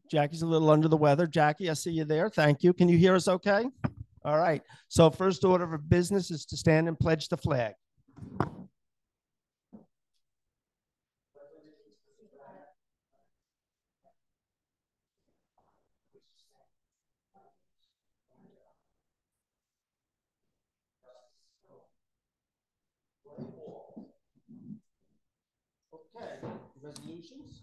Jackie's a little under the weather. Jackie, I see you there. Thank you. Can you hear us okay? All right. So first order of business is to stand and pledge the flag. Okay, resolutions.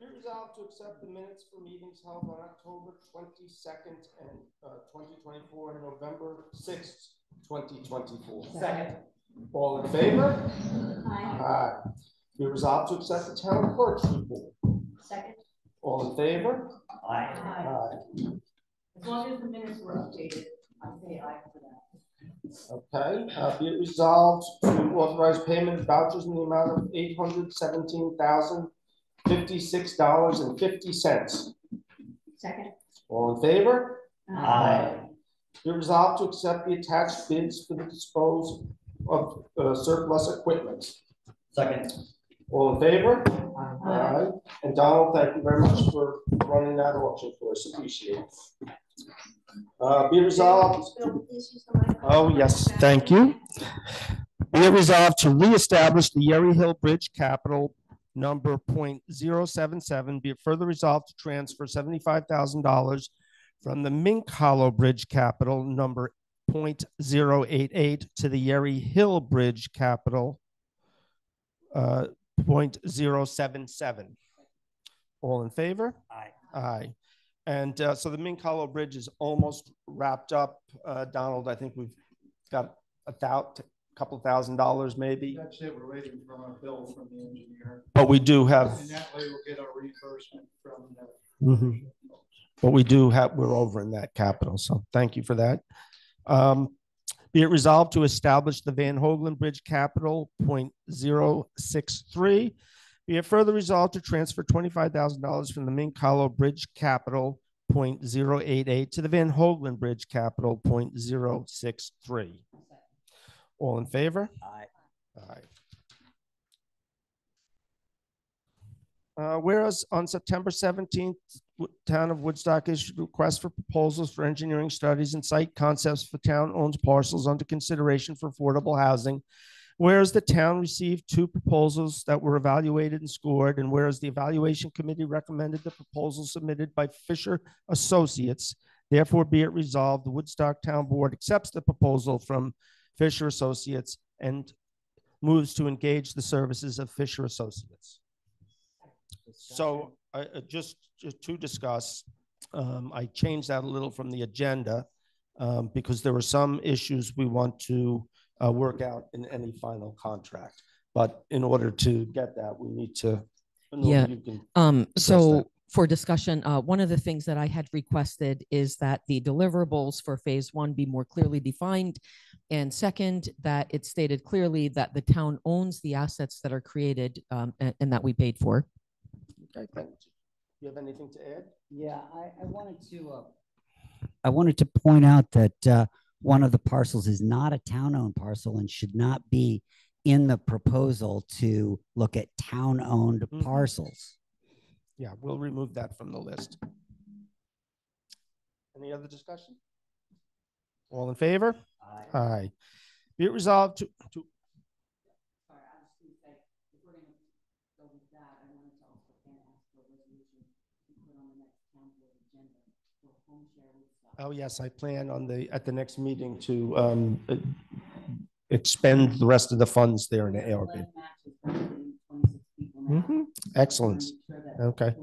Be resolved to accept the minutes for meetings held on October 22nd and 2024 and November 6th, 2024. Second. All in favor? Aye. Aye. Be resolved to accept the town clerk's report. Second. All in favor? Aye. Aye. As long as the minutes were updated, I say aye for that. Okay. Be it resolved to authorize payment of vouchers in the amount of $817,056.50. Second. All in favor? Aye. Be resolved to accept the attached bids for the disposal of surplus equipment. Second. All in favor? Aye. And Donald, thank you very much for running that auction for us. Appreciate it. Be resolved. Oh, yes, thank you. Be it resolved to reestablish the Yerry Hill Bridge Capital number .077. Be it further resolved to transfer $75,000 from the Mink Hollow Bridge Capital number .088 to the Yerry Hill Bridge Capital .077. All in favor? Aye. Aye. And so the Mink Hollow Bridge is almost wrapped up. Donald, I think we've got couple $1,000 maybe. That's it. We're waiting for a bill from the engineer. But we do have. And that way we'll get our reimbursement from the. But we do have, we're over in that capital. So thank you for that. Be it resolved to establish the Van Hoagland Bridge Capital .063. Be it further resolved to transfer $25,000 from the Mink Hollow Bridge Capital .088 to the Van Hoagland Bridge Capital .063. All in favor? Aye. Aye. Whereas on September 17th, Town of Woodstock issued requests for proposals for engineering studies and site concepts for town-owned parcels under consideration for affordable housing. Whereas the town received 2 proposals that were evaluated and scored, and whereas the evaluation committee recommended the proposal submitted by Fisher Associates, therefore be it resolved, the Woodstock Town Board accepts the proposal from Fisher Associates and moves to engage the services of Fisher Associates. So just to discuss, I changed that a little from the agenda because there were some issues we want to work out in any final contract. But in order to get that, we need to. Yeah. So for discussion, one of the things that I had requested is that the deliverables for phase 1 be more clearly defined. And second, that it stated clearly that the town owns the assets that are created and that we paid for. Okay, thank you. You have anything to add? Yeah, I wanted to point out that one of the parcels is not a town-owned parcel and should not be in the proposal to look at town-owned parcels. Yeah, we'll remove that from the list. Any other discussion? All in favor? Aye. Aye. Be it resolved to Sorry, I was going to say, if we're going to go with that, I wanted to also ask for a resolution to put on the next town board agenda for home share Woodstock. Oh yes, I plan on at the next meeting to expend the rest of the funds there in the ARB. Excellent. Okay.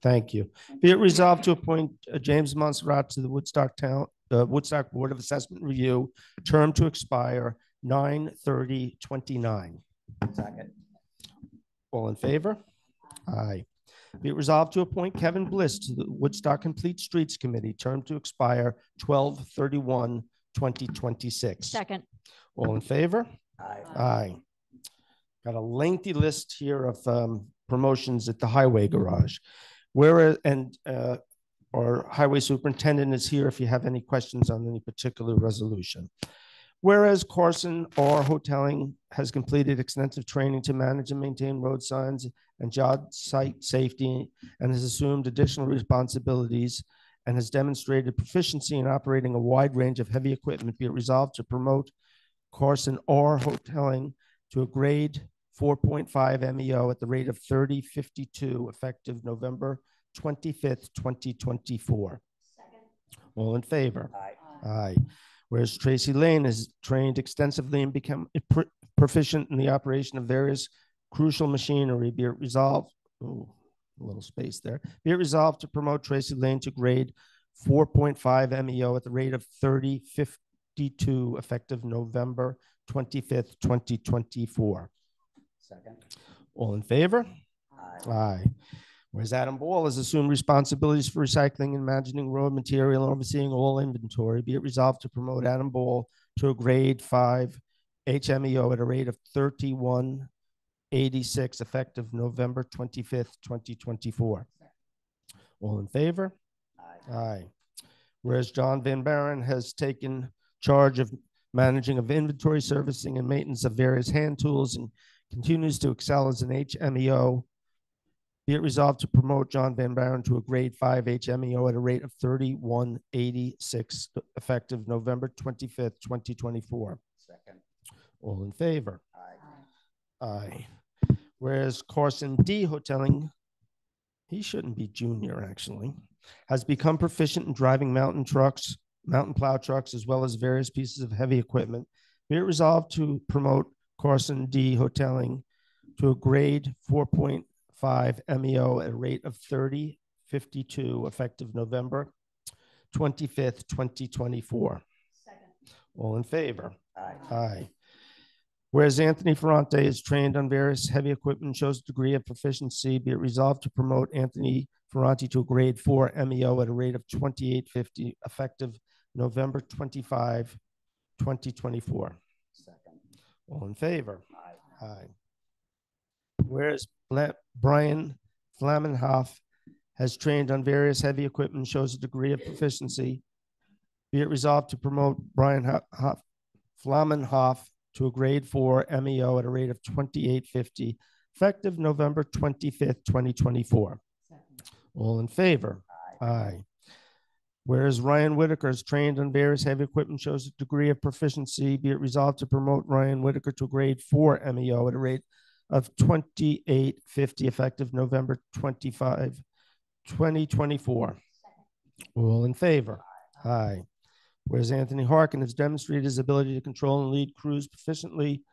Thank you. Be it resolved to appoint James Montserrat to the Woodstock Board of Assessment Review, term to expire 9/30/29. Second. All in favor? Aye. Be it resolved to appoint Kevin Bliss to the Woodstock Complete Streets Committee, term to expire 12/31/2026. Second. All in favor? Aye. Aye. Got a lengthy list here of promotions at the highway garage. Our highway superintendent is here if you have any questions on any particular resolution. Whereas Carson R. Hoteling has completed extensive training to manage and maintain road signs and job site safety and has assumed additional responsibilities and has demonstrated proficiency in operating a wide range of heavy equipment, be it resolved to promote Carson R. Hoteling to a grade 4.5 MEO at the rate of 3052 effective November 25th, 2024. Second. All in favor? Aye. Aye. Whereas Tracy Lane has trained extensively and become proficient in the operation of various crucial machinery, be it resolved, ooh, a little space there, be it resolved to promote Tracy Lane to grade 4.5 MEO at the rate of 3052 effective November 25th, 2024. Second. All in favor? Aye. Aye. Whereas Adam Ball has assumed responsibilities for recycling and managing raw material and overseeing all inventory, be it resolved to promote Adam Ball to a grade 5 HMEO at a rate of 3186 effective November 25th, 2024. All in favor? Aye. Aye. Whereas John Van Barren has taken charge of managing of inventory, servicing, and maintenance of various hand tools and continues to excel as an HMEO, be it resolved to promote John Van Barren to a grade 5 HMEO at a rate of 3186 effective November 25th, 2024. Second. All in favor? Aye. Aye. Whereas Carson D. Hoteling, he shouldn't be junior actually, has become proficient in driving mountain plow trucks, as well as various pieces of heavy equipment. Be it resolved to promote Carson D. Hoteling to a grade 4.5 MEO at a rate of 3052 effective November 25th, 2024. Second. All in favor? Aye. Aye. Whereas Anthony Ferrante is trained on various heavy equipment and shows a degree of proficiency, be it resolved to promote Anthony Ferrante to a grade 4 MEO at a rate of 2850 effective November 25, 2024. Second. All in favor? Aye. Aye. Whereas Brian Flamenhoff has trained on various heavy equipment and shows a degree of proficiency, be it resolved to promote Brian Flamenhoff to a grade 4 MEO at a rate of 2850 effective November 25th, 2024. Second. All in favor? Aye. Aye. Whereas Ryan Whitaker is trained on various heavy equipment, shows a degree of proficiency, be it resolved to promote Ryan Whitaker to a grade 4 MEO at a rate of 2850 effective November 25, 2024. All in favor? Aye. Whereas Anthony Harkin has demonstrated his ability to control and lead crews proficiently,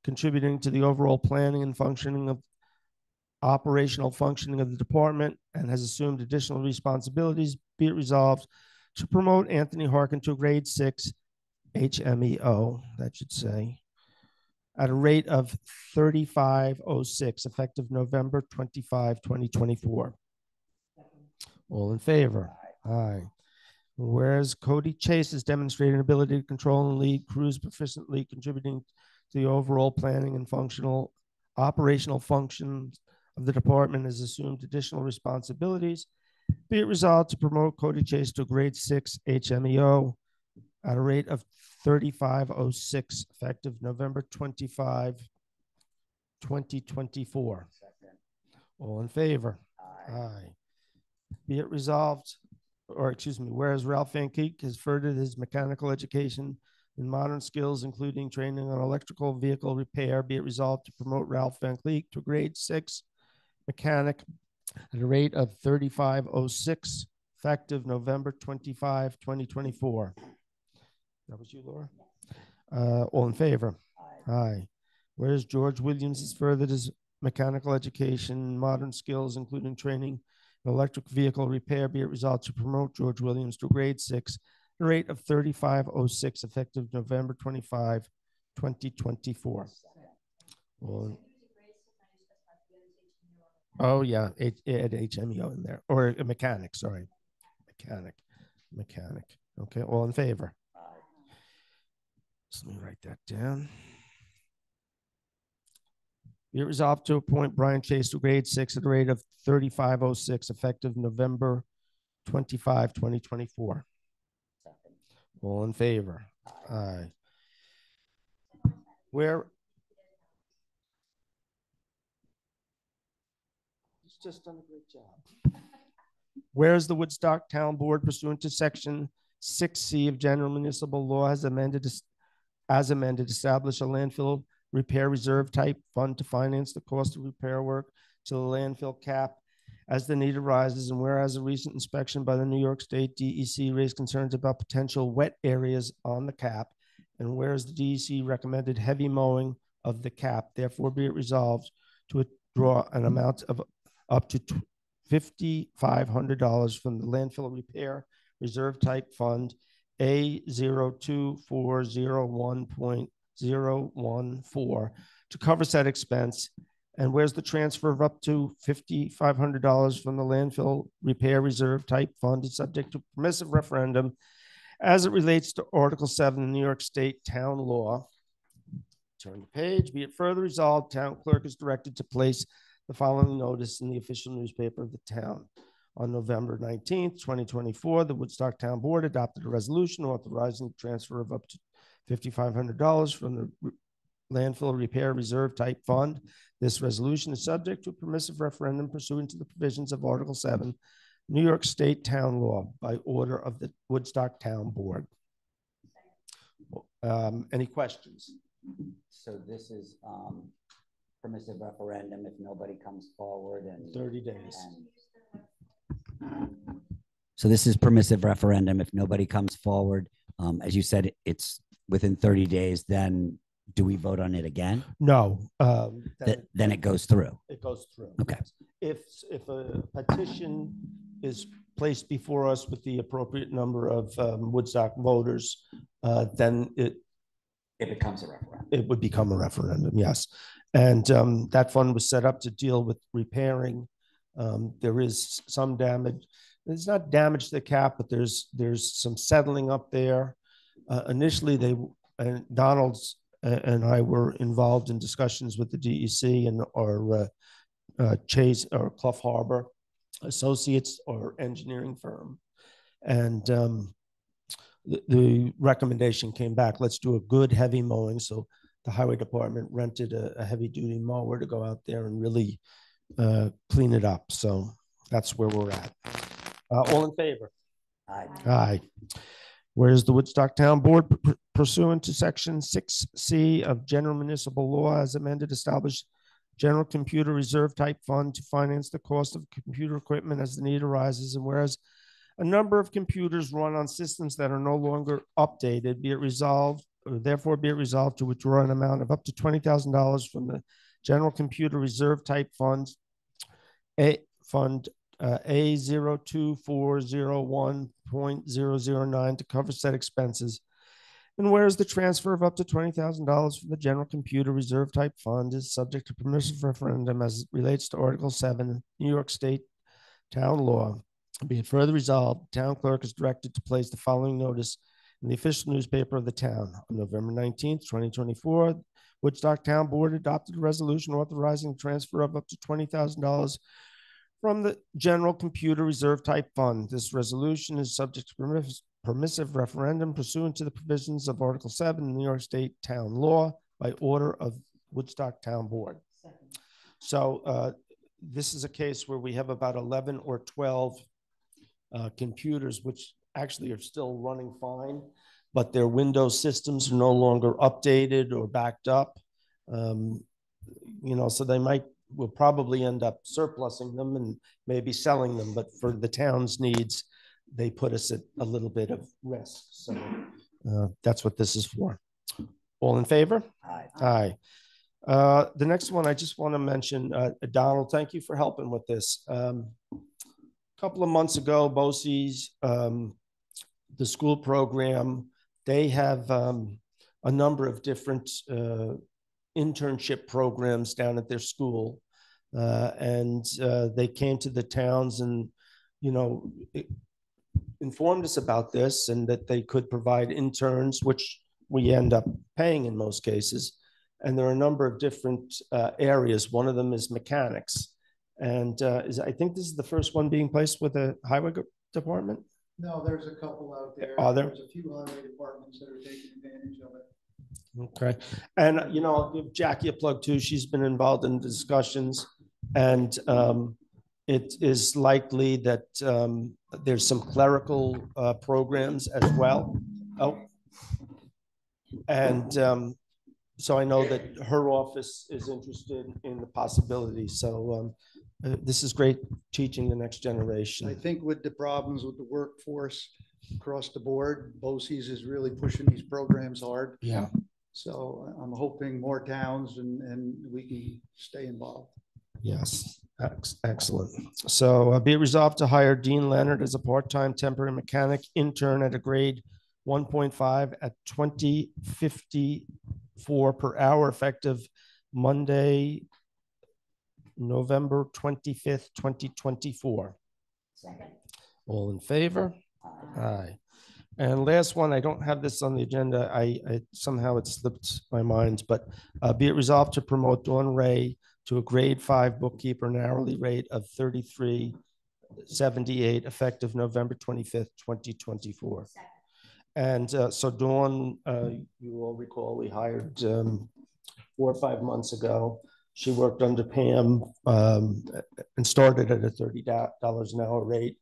contributing to the overall planning and operational functioning of the department, and has assumed additional responsibilities, be it resolved to promote Anthony Harkin to a grade 6 HMEO, that should say, at a rate of 3506 effective November 25, 2024. All in favor? Aye. Whereas Cody Chase has demonstrated an ability to control and lead crews proficiently, contributing to the overall planning and operational functions of the department, has assumed additional responsibilities, be it resolved to promote Cody Chase to grade 6 HMEO at a rate of 3506 effective November 25, 2024. Second. All in favor? Aye. Aye. Be it resolved, whereas Ralph Van Keek has furthered his mechanical education in modern skills, including training on electrical vehicle repair, be it resolved to promote Ralph Van Keek to grade 6 mechanic at a rate of 3506 effective November 25, 2024. That was you, Laura? All in favor? Aye. Aye. Whereas George Williams has furthered his mechanical education, modern skills, including training in electric vehicle repair, be it resolved to promote George Williams to grade 6, at a rate of 3506, effective November 25, 2024. Well, oh, yeah, it HMEO in there, or a mechanic, sorry. Mechanic. Okay, all in favor? Aye. So let me write that down. Be it resolved to appoint Brian Chase to grade 6 at a rate of 3506, effective November 25, 2024. Second. All in favor? Aye. Where? He's just done a great job. Whereas the Woodstock Town Board, pursuant to Section 6C of General Municipal Law, has amended, establish a landfill repair reserve type fund to finance the cost of repair work to the landfill cap as the need arises, and whereas a recent inspection by the New York State DEC raised concerns about potential wet areas on the cap, and whereas the DEC recommended heavy mowing of the cap, therefore be it resolved to withdraw an amount of up to $5,500 from the landfill repair reserve type fund A02401.014 to cover said expense. And where's the transfer of up to $5,500 from the landfill repair reserve type fund is subject to permissive referendum as it relates to Article 7 of New York State Town Law. Turn the page. Be it further resolved, town clerk is directed to place the following notice in the official newspaper of the town. On November 19th, 2024, the Woodstock Town Board adopted a resolution authorizing the transfer of up to $5,500 from the landfill repair reserve type fund. This resolution is subject to a permissive referendum pursuant to the provisions of Article 7, New York State Town Law, by order of the Woodstock Town Board. Any questions? So this is permissive referendum if nobody comes forward and 30 days. So this is permissive referendum if nobody comes forward. As you said, it's within 30 days. Then do we vote on it again? No. Then it goes through. It goes through. Okay. Yes. If a petition is placed before us with the appropriate number of Woodstock voters, then it becomes a referendum. It would become a referendum, yes. And that fund was set up to deal with repairing. There is some damage. There's not damage to the cap, but there's some settling up there. Initially, Donald's and I were involved in discussions with the DEC and our Chase or Clough Harbor Associates or engineering firm. And the recommendation came back, let's do a good heavy mowing. So the highway department rented a heavy duty mower to go out there and really clean it up. So that's where we're at. All in favor? Aye. Aye. Whereas the Woodstock Town Board, pursuant to Section 6C of General Municipal Law, as amended, established General Computer Reserve Type Fund to finance the cost of computer equipment as the need arises, and whereas a number of computers run on systems that are no longer updated, be it resolved, or therefore be it resolved to withdraw an amount of up to $20,000 from the General Computer Reserve Type Funds, A02401.009 to cover said expenses. And whereas the transfer of up to $20,000 from the General Computer Reserve Type Fund is subject to permissive referendum as it relates to Article 7, New York State Town Law. Be it further resolved, the town clerk is directed to place the following notice in the official newspaper of the town. On November 19th, 2024, Woodstock Town Board adopted a resolution authorizing the transfer of up to $20,000 from the General Computer Reserve Type Fund. This resolution is subject to permissive referendum pursuant to the provisions of Article 7 New York State Town Law by order of Woodstock Town Board. So this is a case where we have about 11 or 12 computers, which actually are still running fine, but their Windows systems are no longer updated or backed up. So we'll probably end up surplusing them and maybe selling them, but for the town's needs, they put us at a little bit of risk. So that's what this is for. All in favor? Aye. Aye. The next one, I just want to mention, Donald, thank you for helping with this. A couple of months ago, BOCES, the school program, they have a number of different internship programs down at their school. And they came to the towns and, informed us about this and that they could provide interns, which we end up paying in most cases. And there are a number of different areas. One of them is mechanics. And I think this is the first one being placed with the highway department. No, there's a couple out there. Are there? There's a few highway departments that are taking advantage of it. Okay. And, I'll give Jackie a plug too. She's been involved in discussions, and it is likely that there's some clerical programs as well. Oh, and so I know that her office is interested in the possibility. So this is great, teaching the next generation. I think with the problems with the workforce across the board, BOCES is really pushing these programs hard. Yeah. So I'm hoping more towns and we can stay involved. Yes. Excellent. So be it resolved to hire Dean Leonard as a part-time temporary mechanic intern at a grade 1.5 at $20.54 per hour, effective Monday, November 25th, 2024. Second. All in favor? Aye. And last one, I don't have this on the agenda. I somehow it slipped my mind, but be it resolved to promote Dawn Ray to a grade 5 bookkeeper, an hourly rate of $33.78, effective November 25th, 2024. Second. And so Dawn, you all recall, we hired 4 or 5 months ago. She worked under Pam and started at a $30 an hour rate.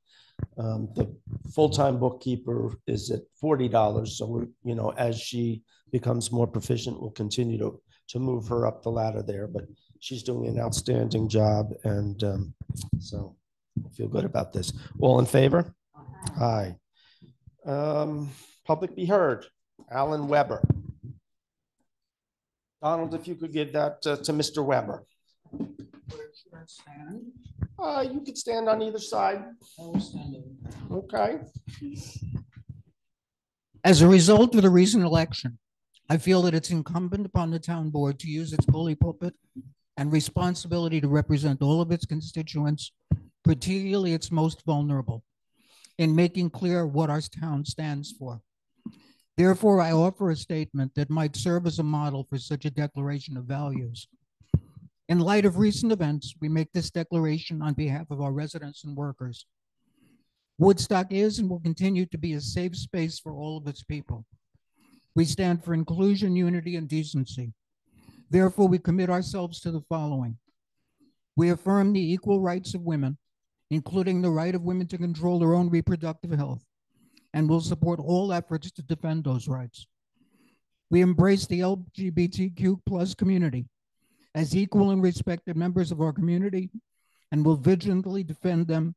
The full-time bookkeeper is at $40. So as she becomes more proficient, we'll continue to move her up the ladder there. But she's doing an outstanding job, and so I feel good about this. All in favor? Aye. Public be heard. Alan Weber. Donald, if you could give that to Mr. Weber. Should I stand? You could stand on either side. I will stand. Okay. As a result of the recent election, I feel that it's incumbent upon the town board to use its bully pulpit and responsibility to represent all of its constituents, particularly its most vulnerable, in making clear what our town stands for. Therefore, I offer a statement that might serve as a model for such a declaration of values. In light of recent events, we make this declaration on behalf of our residents and workers. Woodstock is and will continue to be a safe space for all of its people. We stand for inclusion, unity, and decency. Therefore, we commit ourselves to the following. We affirm the equal rights of women, including the right of women to control their own reproductive health, and will support all efforts to defend those rights. We embrace the LGBTQ+ community as equal and respected members of our community, and will vigilantly defend them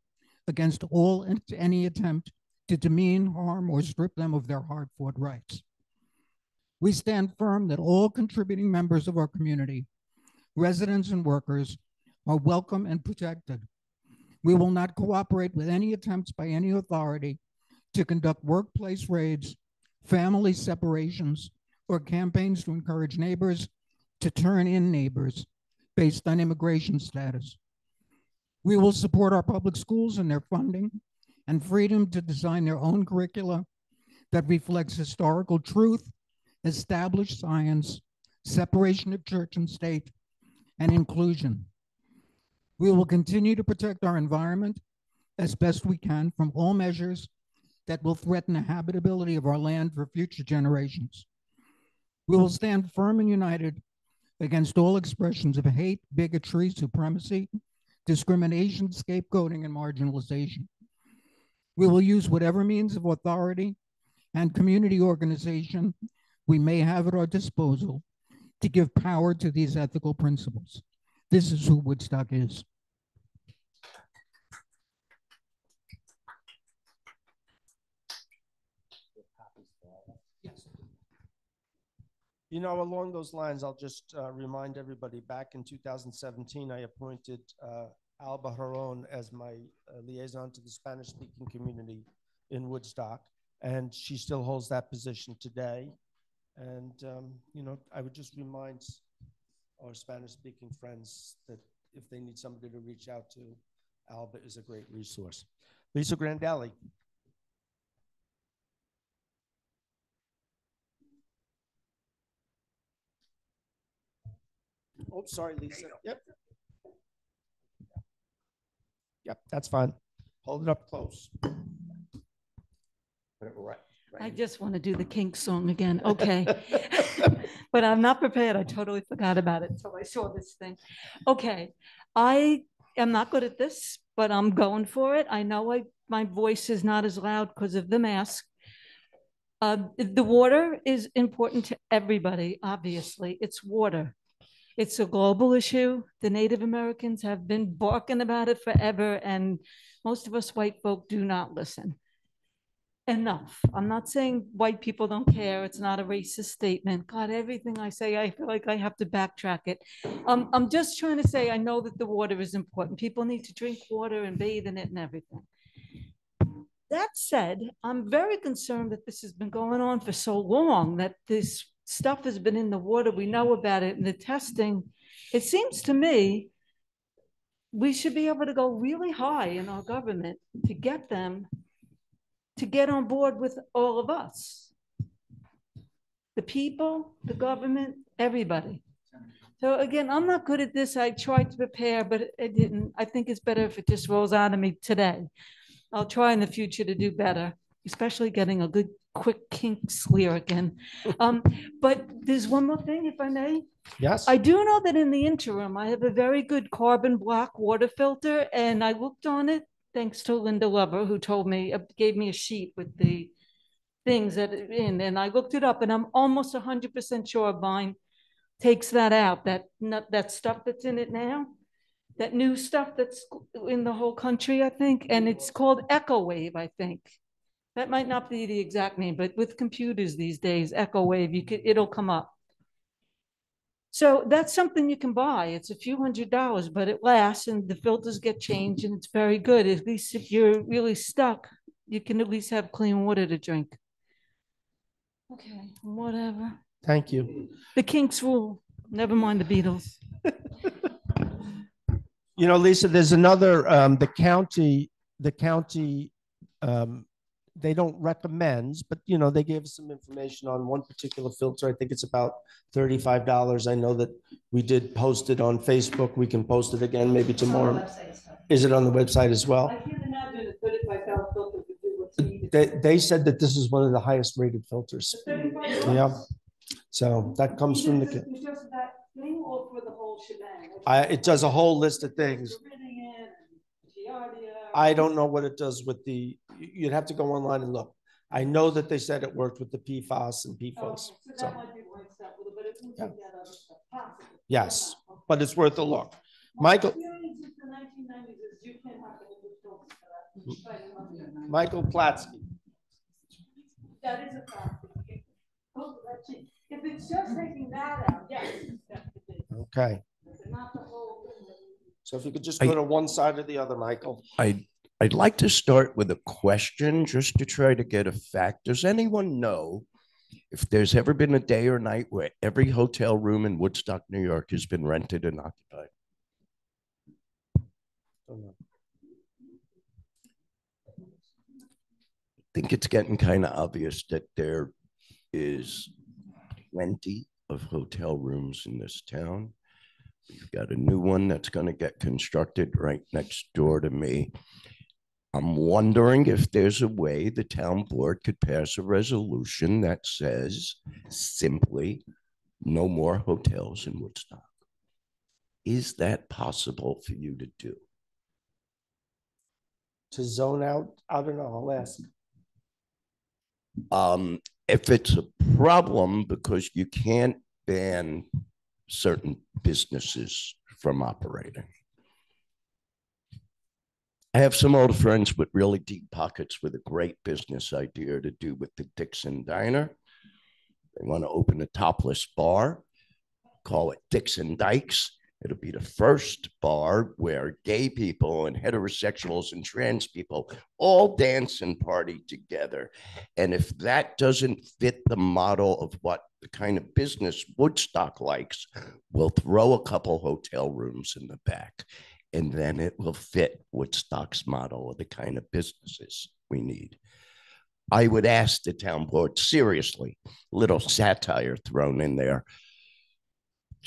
against all and any attempt to demean, harm, or strip them of their hard-fought rights. We stand firm that all contributing members of our community, residents and workers, are welcome and protected. We will not cooperate with any attempts by any authority to conduct workplace raids, family separations, or campaigns to encourage neighbors to turn in neighbors based on immigration status. We will support our public schools and their funding and freedom to design their own curricula that reflects historical truth, established science, separation of church and state, and inclusion. We will continue to protect our environment as best we can from all measures that will threaten the habitability of our land for future generations. We will stand firm and united against all expressions of hate, bigotry, supremacy, discrimination, scapegoating, and marginalization. We will use whatever means of authority and community organization we may have at our disposal to give power to these ethical principles. This is who Woodstock is. Along those lines, I'll just remind everybody, back in 2017, I appointed Alba Jaron as my liaison to the Spanish-speaking community in Woodstock, and she still holds that position today. And, I would just remind our Spanish-speaking friends that if they need somebody to reach out to, Alba is a great resource. Lisa Grandelli. Oh, sorry, Lisa. Yep. Yep, that's fine. Hold it up close. Put it I just want to do the Kinks song again. Okay. But I'm not prepared. I totally forgot about it until I saw this thing. Okay. I am not good at this, but I'm going for it. I know my voice is not as loud because of the mask. The water is important to everybody, obviously. It's water. It's a global issue. The Native Americans have been barking about it forever, and most of us white folk do not listen. Enough. I'm not saying white people don't care. It's not a racist statement. God, everything I say, I feel like I have to backtrack it. I'm just trying to say I know that the water is important. People need to drink water and bathe in it and everything. That said, I'm very concerned that this has been going on for so long, that this stuff has been in the water. We know about it, and the testing. It seems to me we should be able to go really high in our government to get them to get on board with all of us. The people, the government, everybody. So again, I'm not good at this. I tried to prepare, but it didn't. I think it's better if it just rolls out of me today. I'll try in the future to do better, especially getting a good, quick Kinks lyric in. But there's one more thing, if I may. Yes. I do know that in the interim, I have a very good carbon black water filter, and I looked on it thanks to Linda Lover, who told me, gave me a sheet with the things that are in, and I looked it up, and I'm almost 100% sure mine takes that out, that stuff that's in it now, that new stuff that's in the whole country, I think, and it's called Echo Wave, I think. That might not be the exact name, but with computers these days, Echo Wave, it'll come up. So that's something you can buy. It's a few $100s, but it lasts, and the filters get changed, and it's very good. At least if you're really stuck, you can at least have clean water to drink. Okay, whatever. Thank you. The Kinks rule. Never mind the Beatles. You know, Lisa, there's another, the county, they don't recommend, but you know, they gave us some information on one particular filter. I think it's about $35. I know that we did post it on Facebook. We can post it again maybe tomorrow. Is it on the website as well? I can't imagine a $35 filter would do what's needed. They said that this is one of the highest rated filters. Yeah. So that comes from the. Just that thing or for the whole shebang? It does a whole list of things. I don't know what it does with the, you'd have to go online and look. I know that they said it worked with the PFAS and PFOS. Okay, so that might be one step, but it won't take that other stuff possible. Yes, but it's worth a look. Michael. Michael Platsky. That is a fact. If it's just taking that out, yes. Okay. Not the whole thing. So if you could just go to one side or the other, Michael. I'd like to start with a question just to try to get a fact. Does anyone know if there's ever been a day or night where every hotel room in Woodstock, New York has been rented and occupied? I think it's getting kind of obvious that there is plenty of hotel rooms in this town. We've got a new one that's going to get constructed right next door to me. I'm wondering if there's a way the town board could pass a resolution that says simply no more hotels in Woodstock. Is that possible for you to do? To zone out? I don't know. I'll ask. If it's a problem because you can't ban certain businesses from operating. I have some old friends with really deep pockets with a great business idea to do with the Dixon Diner. They want to open a topless bar, call it Dixon Dykes. It'll be the first bar where gay people and heterosexuals and trans people all dance and party together. And if that doesn't fit the model of what the kind of business Woodstock likes, we'll throw a couple hotel rooms in the back, and then it will fit Woodstock's model of the kind of businesses we need. I would ask the town board, seriously, little satire thrown in there,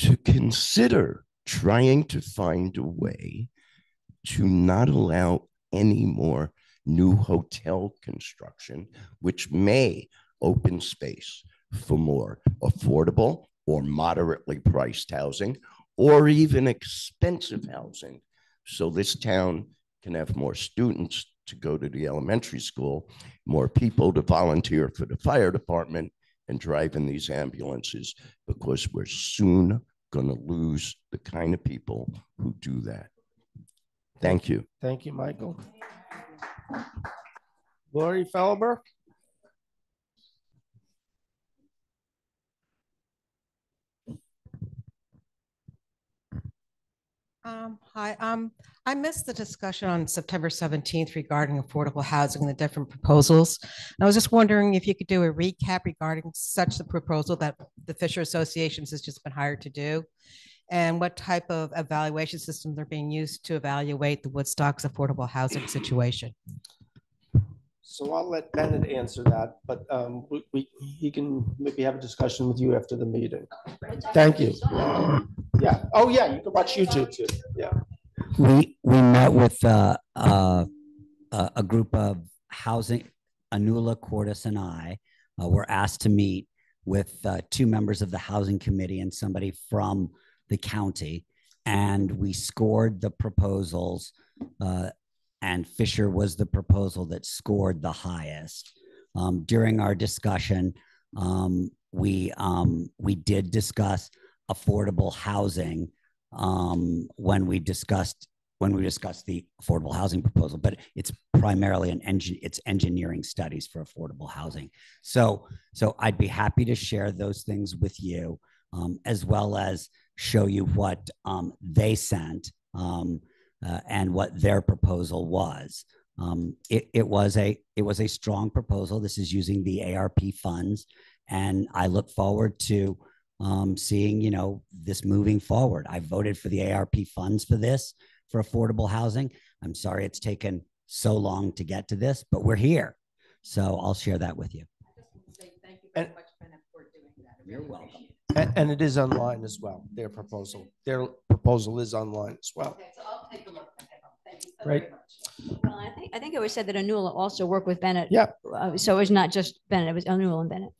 to consider trying to find a way to not allow any more new hotel construction, which may open space for more affordable or moderately priced housing, or even expensive housing. So this town can have more students to go to the elementary school, more people to volunteer for the fire department and drive in these ambulances, because we're soon going to lose the kind of people who do that. Thank you. Thank you, Michael. Lori Felber. Hi, I missed the discussion on September 17th regarding affordable housing and the different proposals. And I was just wondering if you could do a recap regarding such a proposal that the Fisher Associations has just been hired to do, and what type of evaluation systems are being used to evaluate the Woodstock's affordable housing situation. So I'll let Bennett answer that, but he can maybe have a discussion with you after the meeting. Thank you. Yeah. Oh, yeah. You can watch YouTube too. Yeah. We met with a group of housing. Anula, Cordes, and I were asked to meet with 2 members of the housing committee and somebody from the county, and we scored the proposals. And Fisher was the proposal that scored the highest. During our discussion, we did discuss affordable housing when we discussed the affordable housing proposal, but it's primarily it's engineering studies for affordable housing. So I'd be happy to share those things with you, as well as show you what they sent. And what their proposal was. It was a strong proposal. This is using the ARP funds, and I look forward to seeing this moving forward. I voted for the ARP funds for this, for affordable housing. I'm sorry it's taken so long to get to this, but we're here. So I'll share that with you. Thank you very much, Bennett, for doing that. You're welcome. And it is online as well. Their proposal is online as well. Okay, so I'll take a look at it. Thank you so Right. very much. Well, I think it was said that Anula also worked with Bennett. Yeah. So it's not just Bennett, it was Anula and Bennett.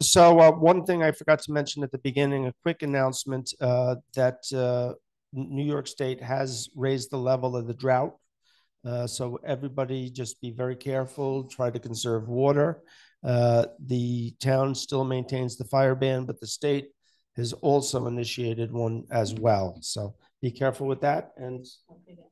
So one thing I forgot to mention at the beginning, a quick announcement that New York State has raised the level of the drought. So everybody just be very careful, try to conserve water. The town still maintains the fire ban, but the state has also initiated one as well. So be careful with that. And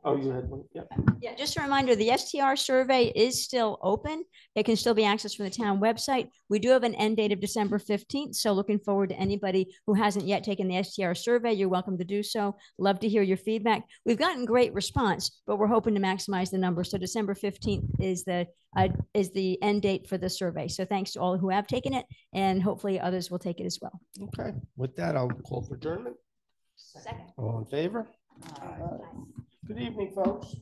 oh, you had one. Yeah. Yeah, just a reminder, the STR survey is still open. It can still be accessed from the town website. We do have an end date of December 15th. So looking forward to anybody who hasn't yet taken the STR survey. You're welcome to do so. Love to hear your feedback. We've gotten great response, but we're hoping to maximize the number. So December 15th is the end date for the survey. So thanks to all who have taken it, and hopefully others will take it as well. Okay. With that, I'll call for adjournment. Second. All in favor? Good evening, folks.